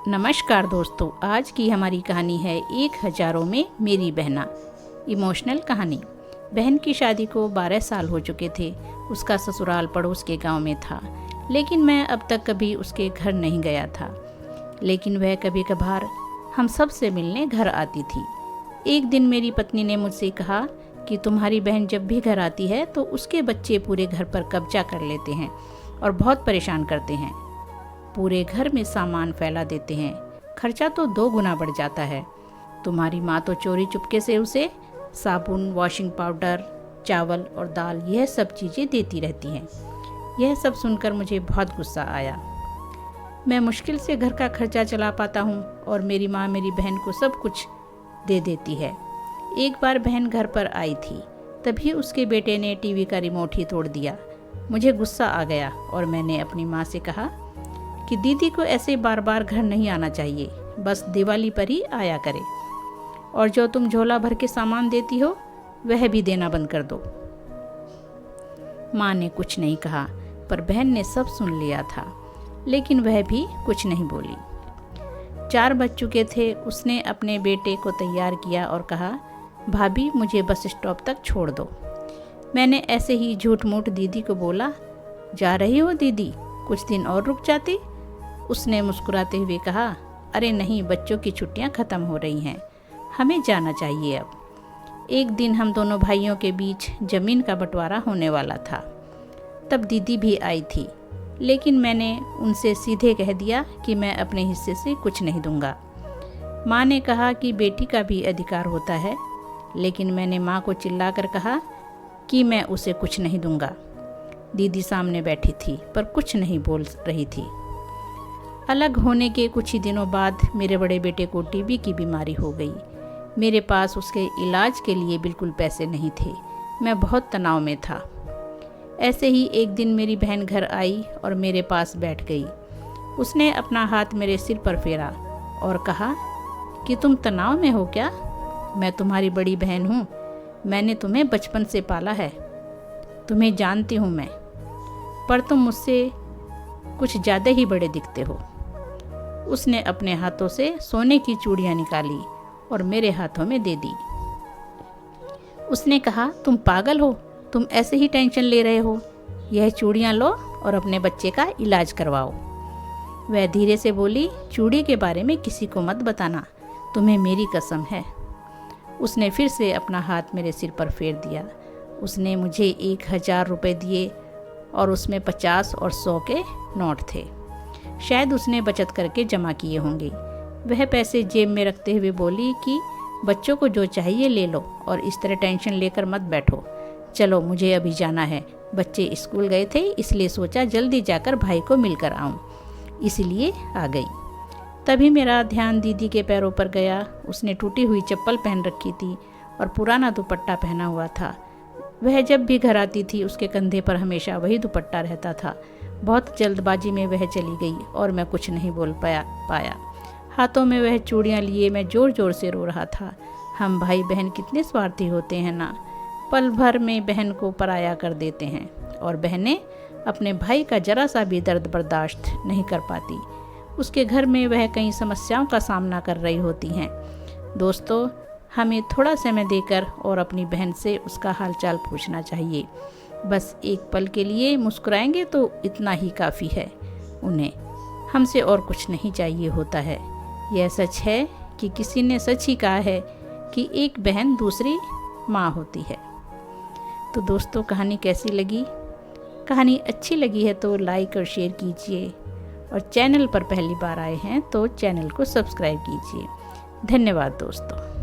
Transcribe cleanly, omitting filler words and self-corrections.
नमस्कार दोस्तों, आज की हमारी कहानी है एक हजारों में मेरी बहना। इमोशनल कहानी। बहन की शादी को 12 साल हो चुके थे। उसका ससुराल पड़ोस के गांव में था, लेकिन मैं अब तक कभी उसके घर नहीं गया था। लेकिन वह कभी कभार हम सब से मिलने घर आती थी। एक दिन मेरी पत्नी ने मुझसे कहा कि तुम्हारी बहन जब भी घर आती है तो उसके बच्चे पूरे घर पर कब्जा कर लेते हैं और बहुत परेशान करते हैं। पूरे घर में सामान फैला देते हैं। खर्चा तो 2 गुना बढ़ जाता है। तुम्हारी माँ तो चोरी चुपके से उसे साबुन, वॉशिंग पाउडर, चावल और दाल यह सब चीज़ें देती रहती हैं। यह सब सुनकर मुझे बहुत गुस्सा आया। मैं मुश्किल से घर का खर्चा चला पाता हूँ और मेरी माँ मेरी बहन को सब कुछ दे देती है। एक बार बहन घर पर आई थी, तभी उसके बेटे ने टीवी का रिमोट ही तोड़ दिया। मुझे गुस्सा आ गया और मैंने अपनी माँ से कहा कि दीदी को ऐसे बार बार घर नहीं आना चाहिए, बस दिवाली पर ही आया करे। और जो तुम झोला भर के सामान देती हो वह भी देना बंद कर दो। माँ ने कुछ नहीं कहा, पर बहन ने सब सुन लिया था, लेकिन वह भी कुछ नहीं बोली। 4 बज चुके थे। उसने अपने बेटे को तैयार किया और कहा, भाभी मुझे बस स्टॉप तक छोड़ दो। मैंने ऐसे ही झूठ मूठ दीदी को बोला, जा रही हो दीदी, कुछ दिन और रुक जाती। उसने मुस्कुराते हुए कहा, अरे नहीं, बच्चों की छुट्टियां ख़त्म हो रही हैं, हमें जाना चाहिए अब। एक दिन हम दोनों भाइयों के बीच ज़मीन का बंटवारा होने वाला था। तब दीदी भी आई थी, लेकिन मैंने उनसे सीधे कह दिया कि मैं अपने हिस्से से कुछ नहीं दूंगा। माँ ने कहा कि बेटी का भी अधिकार होता है, लेकिन मैंने माँ को चिल्लाकर कहा कि मैं उसे कुछ नहीं दूंगा। दीदी सामने बैठी थी, पर कुछ नहीं बोल रही थी। अलग होने के कुछ ही दिनों बाद मेरे बड़े बेटे को टीबी की बीमारी हो गई। मेरे पास उसके इलाज के लिए बिल्कुल पैसे नहीं थे। मैं बहुत तनाव में था। ऐसे ही एक दिन मेरी बहन घर आई और मेरे पास बैठ गई। उसने अपना हाथ मेरे सिर पर फेरा और कहा कि तुम तनाव में हो क्या? मैं तुम्हारी बड़ी बहन हूँ। मैंने तुम्हें बचपन से पाला है, तुम्हें जानती हूँ मैं, पर तुम मुझसे कुछ ज़्यादा ही बड़े दिखते हो। उसने अपने हाथों से सोने की चूड़ियाँ निकाली और मेरे हाथों में दे दी। उसने कहा, तुम पागल हो, तुम ऐसे ही टेंशन ले रहे हो। यह चूड़ियाँ लो और अपने बच्चे का इलाज करवाओ। वह धीरे से बोली, चूड़ी के बारे में किसी को मत बताना, तुम्हें मेरी कसम है। उसने फिर से अपना हाथ मेरे सिर पर फेर दिया। उसने मुझे 1000 रुपये दिए और उसमें 50 और 100 के नोट थे। शायद उसने बचत करके जमा किए होंगे। वह पैसे जेब में रखते हुए बोली कि बच्चों को जो चाहिए ले लो और इस तरह टेंशन लेकर मत बैठो। चलो, मुझे अभी जाना है। बच्चे स्कूल गए थे, इसलिए सोचा जल्दी जाकर भाई को मिलकर आऊँ, इसलिए आ गई। तभी मेरा ध्यान दीदी के पैरों पर गया। उसने टूटी हुई चप्पल पहन रखी थी और पुराना दुपट्टा पहना हुआ था। वह जब भी घर आती थी उसके कंधे पर हमेशा वही दुपट्टा रहता था। बहुत जल्दबाजी में वह चली गई और मैं कुछ नहीं बोल पाया। हाथों में वह चूड़ियाँ लिए मैं ज़ोर ज़ोर से रो रहा था। हम भाई बहन कितने स्वार्थी होते हैं ना। पल भर में बहन को पराया कर देते हैं और बहनें अपने भाई का जरा सा भी दर्द बर्दाश्त नहीं कर पाती। उसके घर में वह कई समस्याओं का सामना कर रही होती हैं। दोस्तों, हमें थोड़ा समय देकर और अपनी बहन से उसका हालचाल पूछना चाहिए। बस एक पल के लिए मुस्कुराएंगे तो इतना ही काफ़ी है। उन्हें हमसे और कुछ नहीं चाहिए होता है। यह सच है कि किसी ने सच ही कहा है कि एक बहन दूसरी माँ होती है। तो दोस्तों, कहानी कैसी लगी? कहानी अच्छी लगी है तो लाइक और शेयर कीजिए, और चैनल पर पहली बार आए हैं तो चैनल को सब्सक्राइब कीजिए। धन्यवाद दोस्तों।